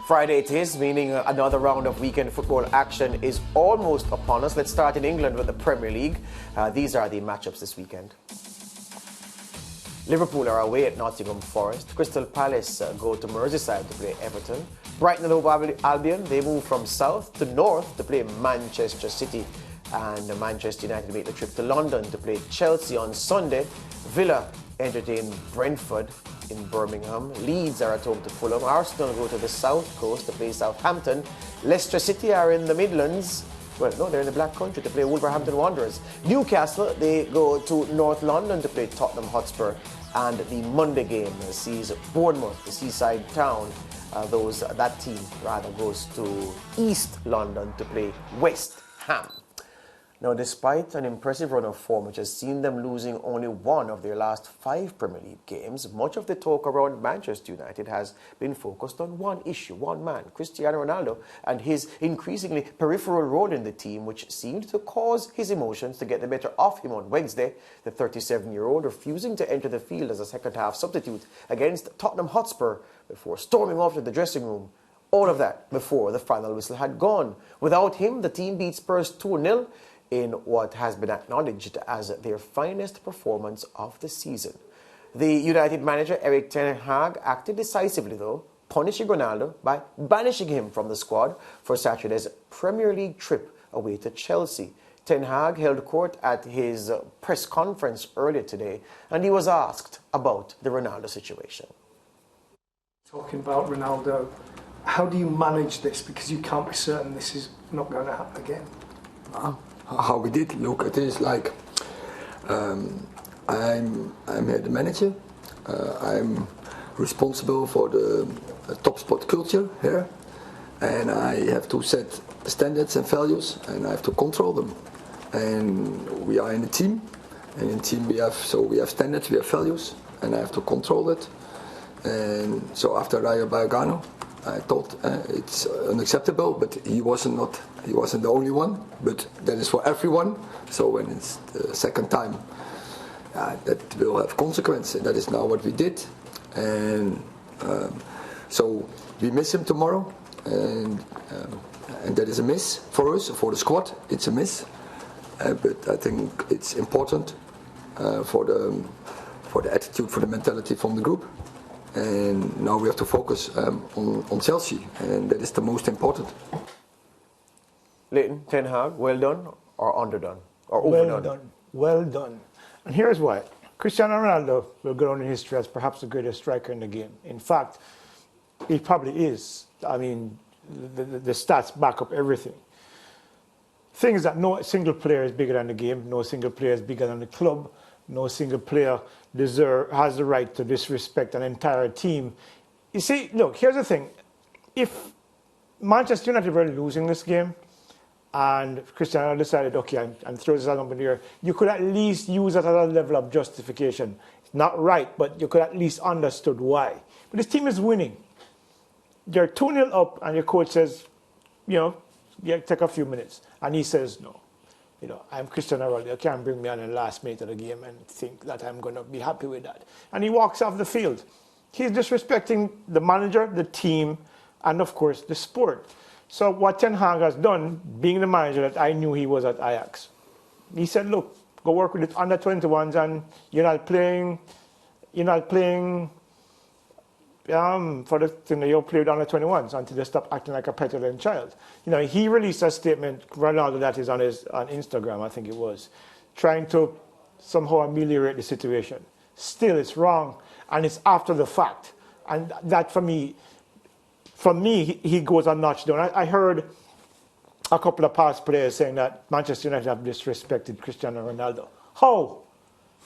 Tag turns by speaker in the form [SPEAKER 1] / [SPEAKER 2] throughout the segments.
[SPEAKER 1] Friday it is, meaning another round of weekend football action is almost upon us. Let's start in England with the Premier League. These are the matchups this weekend. Liverpool are away at Nottingham Forest. Crystal Palace go to Merseyside to play Everton. Brighton and Hove Albion, they move from south to north to play Manchester City. And Manchester United make the trip to London to play Chelsea on Sunday. Villa entertain Brentford in Birmingham. Leeds are at home to Fulham. Arsenal go to the south coast to play Southampton. Leicester City are in the Midlands. Well, no, they're in the Black Country to play Wolverhampton Wanderers. Newcastle, they go to North London to play Tottenham Hotspur. And the Monday game sees Bournemouth, the seaside town. That team rather goes to East London to play West Ham. Now, despite an impressive run of form which has seen them losing only one of their last 5 Premier League games, much of the talk around Manchester United has been focused on one issue, one man, Cristiano Ronaldo, and his increasingly peripheral role in the team, which seemed to cause his emotions to get the better of him on Wednesday, the 37-year-old refusing to enter the field as a second-half substitute against Tottenham Hotspur before storming off to the dressing room. All of that before the final whistle had gone. Without him, the team beat Spurs 2-0. In what has been acknowledged as their finest performance of the season. The United manager Erik ten Hag acted decisively though, punishing Ronaldo by banishing him from the squad for Saturday's Premier League trip away to Chelsea. Ten Hag held court at his press conference earlier today and he was asked about the Ronaldo situation.
[SPEAKER 2] Talking about Ronaldo, how do you manage this? Because you can't be certain this is not going to happen again.
[SPEAKER 3] How we did look at this, like I'm here the manager. I'm responsible for the top sport culture here, and I have to set standards and values, and I have to control them. And we are in a team, and in a team we have standards, we have values, and I have to control it. And so after Rayo Vallecano, I thought it's unacceptable, but he wasn't the only one, but that is for everyone. So when it's the second time, that will have consequences. That is now what we did, and so we miss him tomorrow, and that is a miss for us, for the squad. It's a miss, but I think it's important for the attitude, for the mentality from the group. And now we have to focus on Chelsea, and that is the most important.
[SPEAKER 1] Leighton, Ten Hag, well done or underdone? Or overdone?
[SPEAKER 2] Well done. Well done. And here's why. Cristiano Ronaldo will go down in history as perhaps the greatest striker in the game. In fact, he probably is. I mean, the stats back up everything. Thing is that no single player is bigger than the game, no single player is bigger than the club, no single player has the right to disrespect an entire team. You see, look, here's the thing. If Manchester United were losing this game and Cristiano decided, okay, I'm throwing this out here, you could at least use that as a level of justification. It's not right, but you could at least understood why. But this team is winning. They're 2-0 up and your coach says, take a few minutes. And he says, no. I'm Cristiano Ronaldo. You can't bring me on in the last minute of the game and think that I'm going to be happy with that. And he walks off the field. He's disrespecting the manager, the team, and of course the sport. So what Ten Hag has done, being the manager that I knew he was at Ajax, he said, look, go work with the under 21s and you're not playing for the thing that you play with under 21s until they stop acting like a petulant child. He released a statement, Ronaldo, that is on Instagram, I think it was, trying to somehow ameliorate the situation. Still, it's wrong, and it's after the fact. And that, for me, he goes a notch down. I heard a couple of past players saying that Manchester United have disrespected Cristiano Ronaldo. How?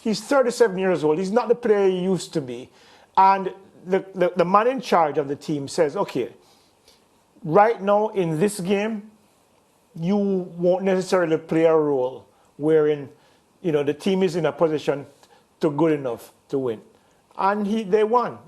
[SPEAKER 2] He's 37 years old. He's not the player he used to be. And the man in charge of the team says, okay, right now in this game, you won't necessarily play a role wherein, the team is in a position to good enough to win. And they won.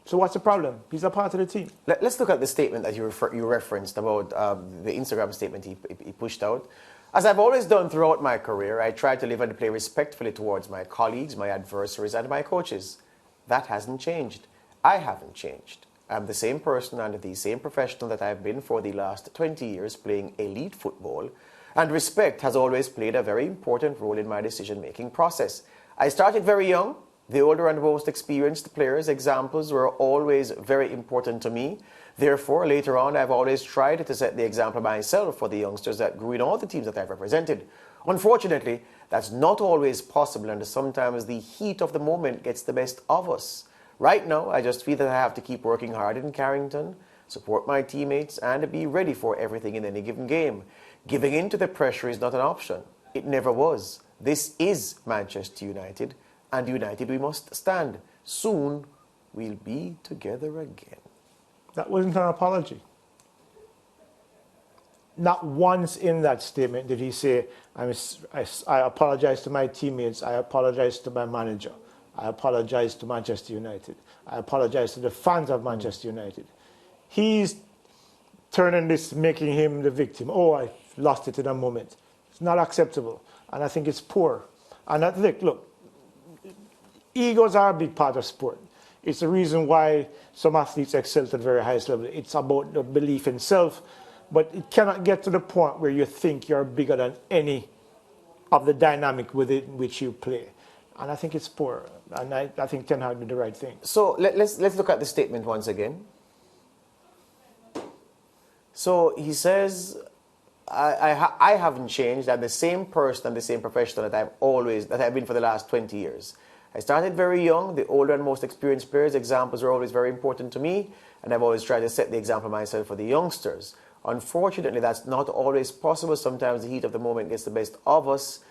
[SPEAKER 2] So what's the problem? He's a part of the team.
[SPEAKER 1] Let's look at the statement that you referenced about the Instagram statement he pushed out. As I've always done throughout my career, I try to live and play respectfully towards my colleagues, my adversaries, and my coaches. That hasn't changed. I haven't changed. I'm the same person and the same professional that I've been for the last 20 years playing elite football, and respect has always played a very important role in my decision-making process. I started very young. The older and most experienced players' examples were always very important to me. Therefore, later on, I've always tried to set the example myself for the youngsters that grew in all the teams that I've represented. Unfortunately, that's not always possible, and sometimes the heat of the moment gets the best of us. Right now, I just feel that I have to keep working hard in Carrington, support my teammates, and be ready for everything in any given game. Giving in to the pressure is not an option. It never was. This is Manchester United, and united we must stand. Soon, we'll be together again.
[SPEAKER 2] That wasn't an apology. Not once in that statement did he say, I apologize to my teammates, I apologize to my manager, I apologize to Manchester United, I apologize to the fans of Manchester United. He's turning this, making him the victim. Oh, I lost it in a moment. It's not acceptable, and I think it's poor. And I think, look, egos are a big part of sport. It's the reason why some athletes excel at the very highest level. It's about the belief in self, but it cannot get to the point where you think you're bigger than any of the dynamic within which you play. And I think it's poor. And I think Ten Hag did the right thing.
[SPEAKER 1] So let's look at the statement once again. So he says, I haven't changed. I'm the same person and the same professional that I've been for the last 20 years. I started very young. The older and most experienced players' examples are always very important to me, and I've always tried to set the example myself for the youngsters. Unfortunately, that's not always possible. Sometimes the heat of the moment gets the best of us.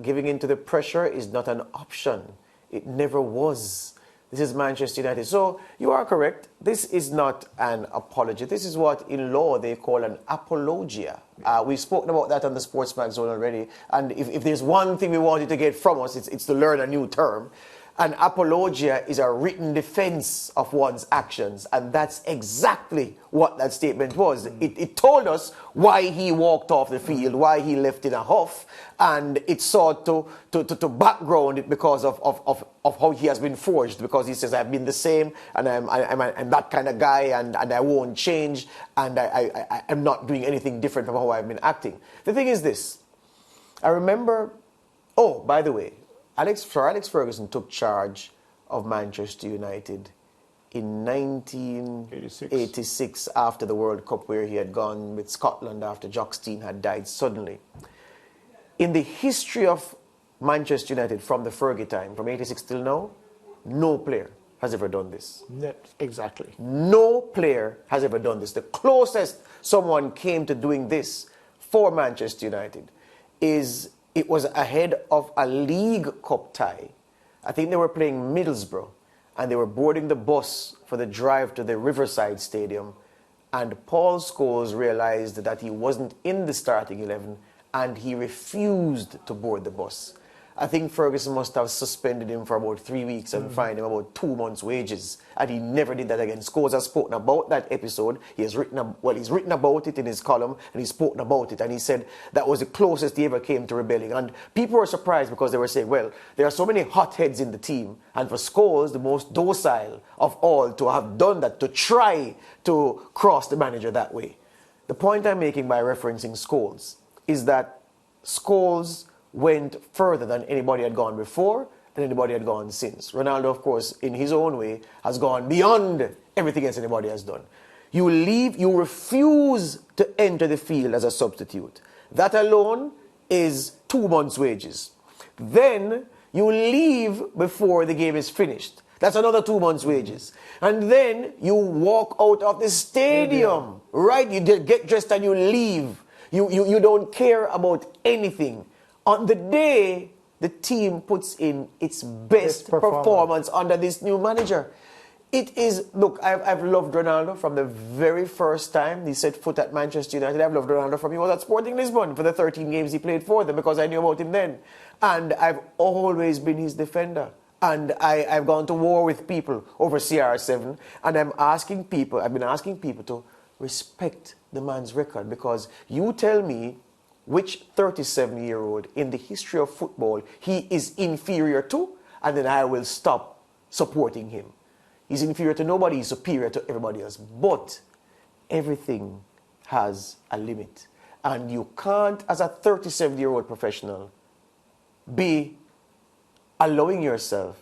[SPEAKER 1] Giving in to the pressure is not an option. It never was. This is Manchester United. So you are correct. This is not an apology. This is what in law they call an apologia. We've spoken about that on the SportsMax zone already. And if there's one thing we want you to get from us, it's to learn a new term. An apologia is a written defense of one's actions, and that's exactly what that statement was. It told us why he walked off the field, why he left in a huff, and it sought to background it because of how he has been forged, because he says, I've been the same, and I'm that kind of guy, and I won't change, and I'm not doing anything different from how I've been acting. The thing is this, I remember, oh, by the way, Sir Alex Ferguson took charge of Manchester United in 1986 after the World Cup, where he had gone with Scotland after Jock Stein had died suddenly. In the history of Manchester United from the Fergie time, from 86 till now, no player has ever done this.
[SPEAKER 2] Exactly.
[SPEAKER 1] No player has ever done this. The closest someone came to doing this for Manchester United is it was ahead of a League Cup tie. I think they were playing Middlesbrough, and they were boarding the bus for the drive to the Riverside Stadium, and Paul Scholes realized that he wasn't in the starting 11, and he refused to board the bus. I think Ferguson must have suspended him for about 3 weeks and fined him about 2 months' wages. And he never did that again. Scholes has spoken about that episode. He's written about it in his column, and he's spoken about it. And he said that was the closest he ever came to rebelling. And people were surprised because they were saying, well, there are so many hotheads in the team. And for Scholes, the most docile of all, to have done that, to try to cross the manager that way. The point I'm making by referencing Scholes is that Scholes went further than anybody had gone before, than anybody had gone since. Ronaldo, of course, in his own way, has gone beyond everything else anybody has done. You refuse to enter the field as a substitute. That alone is 2 months' wages. Then you leave before the game is finished. That's another 2 months' wages. And then you walk out of the stadium, right? You get dressed and you leave. You don't care about anything. On the day the team puts in its best performance under this new manager. It is, look, I've loved Ronaldo from the very first time he set foot at Manchester United. I've loved Ronaldo from he was at Sporting Lisbon for the 13 games he played for them, because I knew about him then. And I've always been his defender. And I've gone to war with people over CR7, and I've been asking people to respect the man's record, because you tell me which 37-year-old in the history of football he is inferior to, and then I will stop supporting him. He's inferior to nobody. He's superior to everybody else. But everything has a limit. And you can't, as a 37-year-old professional, be allowing yourself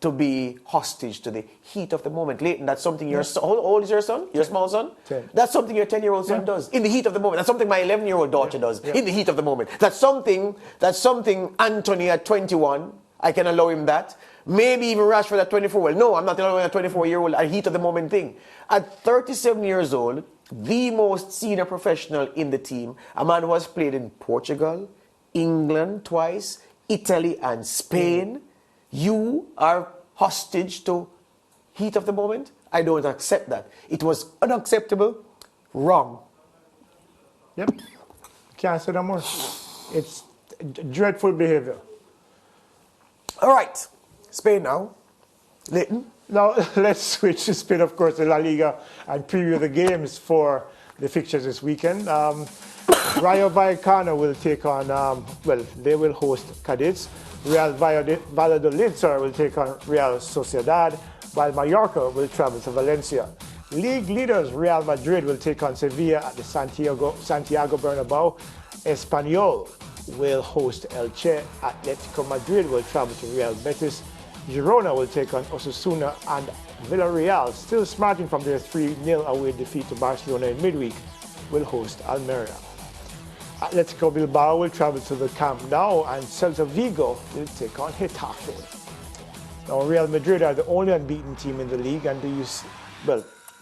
[SPEAKER 1] to be hostage to the heat of the moment. Leighton, that's something your son, how old is your son? Your small son?
[SPEAKER 2] 10.
[SPEAKER 1] That's something your 10-year-old son does in the heat of the moment. That's something my 11-year-old daughter does in the heat of the moment. That's something Anthony at 21, I can allow him that. Maybe even Rashford at 24. Well, no, I'm not allowing a 24-year-old a heat of the moment thing. At 37 years old, the most senior professional in the team, a man who has played in Portugal, England twice, Italy and Spain, you are hostage to heat of the moment? I don't accept that. It was unacceptable, wrong.
[SPEAKER 2] Yep. Can't say no more. It's dreadful behavior.
[SPEAKER 1] All right. Spain now. Leighton?
[SPEAKER 2] Now, let's switch to Spain, of course, the La Liga, and preview the games for the fixtures this weekend. Rayo Vallecano will take on, they will host Cadiz. Real Valladolid will take on Real Sociedad, while Mallorca will travel to Valencia. League leaders Real Madrid will take on Sevilla at the Santiago Bernabeu. Espanyol will host Elche. Atletico Madrid will travel to Real Betis. Girona will take on Osasuna, and Villarreal, still smarting from their 3-0 away defeat to Barcelona in midweek, will host Almeria. Atletico Bilbao will travel to the Camp Nou, and Celta Vigo will take on Getafe. Now, Real Madrid are the only unbeaten team in the league, and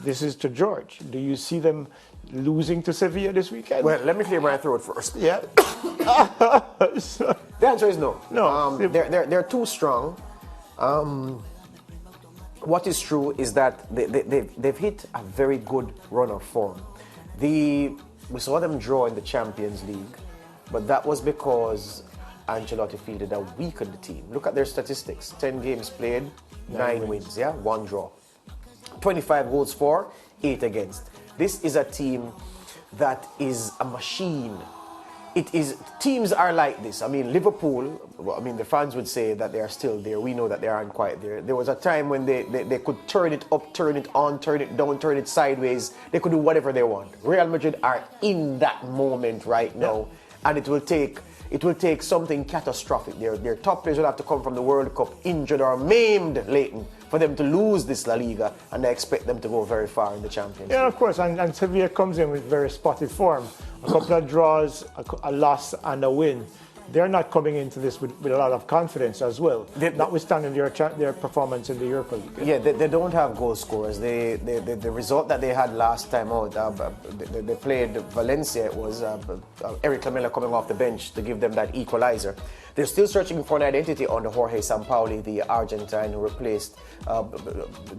[SPEAKER 2] this is to George. Do you see them losing to Sevilla this weekend?
[SPEAKER 1] Well, let me clear my throat first.
[SPEAKER 2] Yeah.
[SPEAKER 1] The answer is no.
[SPEAKER 2] No.
[SPEAKER 1] They're too strong. What is true is that they've hit a very good run of form. We saw them draw in the Champions League, but that was because Ancelotti fielded a weakened team. Look at their statistics. 10 games played, 9 wins, 1 draw. 25 goals for, 8 against. This is a team that is a machine. Teams are like this. I mean, Liverpool, the fans would say that they are still there. We know that they aren't quite there. There was a time when they could turn it up, turn it on, turn it down, turn it sideways. They could do whatever they want. Real Madrid are in that moment right now, and it will take something catastrophic. Their top players will have to come from the World Cup injured or maimed, Leighton, for them to lose this La Liga, and I expect them to go very far in the Champions League.
[SPEAKER 2] Yeah, of course, and Sevilla comes in with very spotted form. A couple of draws, a loss and a win. They're not coming into this with a lot of confidence as well, notwithstanding their performance in the Europa League.
[SPEAKER 1] Yeah, they don't have goal scorers. The result that they had last time out, they played Valencia. It was Eric Lamela coming off the bench to give them that equalizer. They're still searching for an identity under Jorge Sampaoli, the Argentine who replaced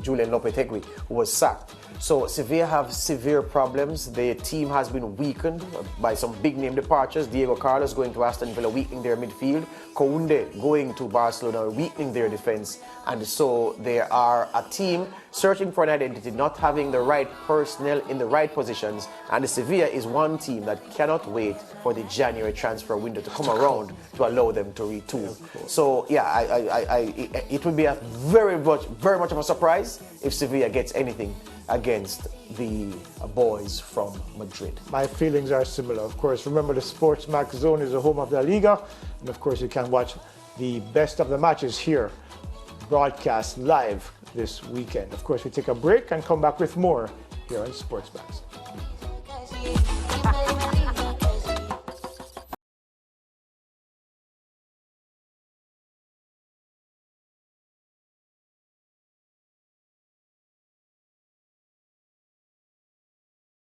[SPEAKER 1] Julian Lopetegui, who was sacked. So Sevilla have severe problems. The team has been weakened by some big-name departures. Diego Carlos going to Aston Villa, weakening their midfield. Kounde going to Barcelona, weakening their defense. And so they are a team searching for an identity, not having the right personnel in the right positions. And the Sevilla is one team that cannot wait for the January transfer window to come around to allow them to retool. So yeah, it would be a very much of a surprise if Sevilla gets anything against the boys from Madrid.
[SPEAKER 2] My feelings are similar. Of course, remember the SportsMax zone is the home of La Liga, and of course you can watch the best of the matches here, broadcast live this weekend. Of course, we take a break and come back with more here on SportsMax.